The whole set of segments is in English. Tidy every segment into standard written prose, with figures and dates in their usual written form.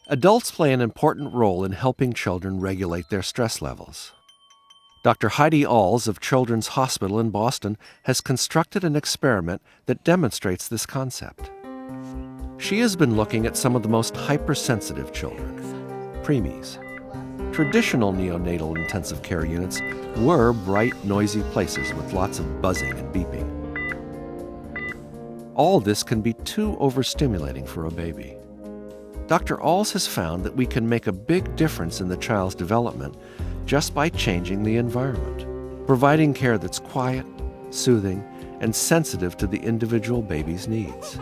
Adults play an important role in helping children regulate their stress levels. Dr. Heidi Alls of Children's Hospital in Boston has constructed an experiment that demonstrates this concept. She has been looking at some of the most hypersensitive children, preemies. Traditional neonatal intensive care units were bright, noisy places with lots of buzzing and beeping. All this can be too overstimulating for a baby. Dr. Alls has found that we can make a big difference in the child's development just by changing the environment, providing care that's quiet, soothing, and sensitive to the individual baby's needs.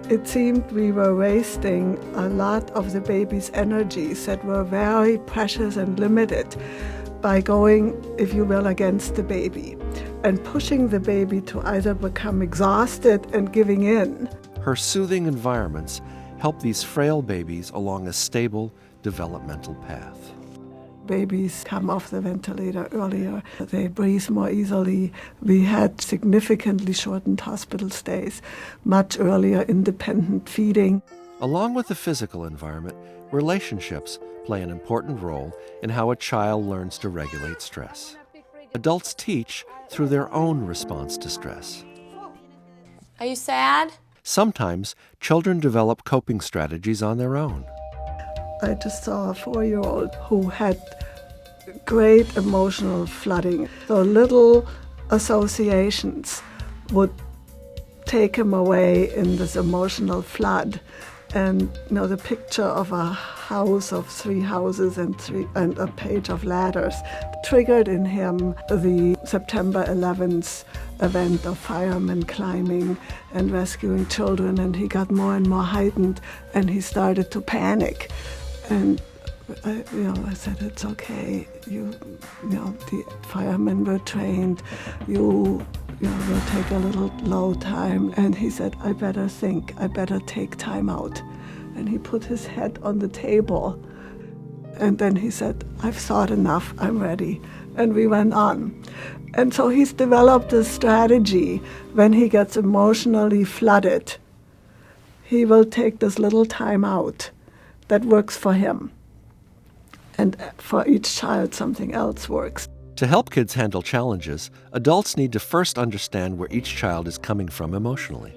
It seemed we were wasting a lot of the baby's energies that were very precious and limited by going, if you will, against the baby and pushing the baby to either become exhausted and giving in. Her soothing environments help these frail babies along a stable developmental path. Babies come off the ventilator earlier. They breathe more easily. We had significantly shortened hospital stays, much earlier independent feeding. Along with the physical environment, relationships play an important role in how a child learns to regulate stress. Adults teach through their own response to stress. Are you sad? Sometimes children develop coping strategies on their own. I just saw a 4-year-old who had great emotional flooding. So little associations would take him away in this emotional flood. And the picture of a house of 3 houses and a page of ladders triggered in him the September 11th event of firemen climbing and rescuing children, and he got more and more heightened, and he started to panic. And I said, it's okay. The firemen were trained. You will take a little low time. And he said, I better take time out. And he put his head on the table. And then he said, I've thought enough, I'm ready. And we went on. And so he's developed a strategy when he gets emotionally flooded. He will take this little time out that works for him. And for each child, something else works. To help kids handle challenges, adults need to first understand where each child is coming from emotionally.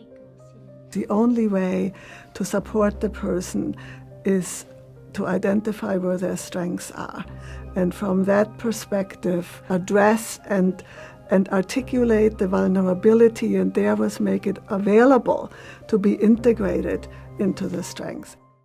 The only way to support the person is to identify where their strengths are. And from that perspective, address and articulate the vulnerability and therewith make it available to be integrated into the strengths.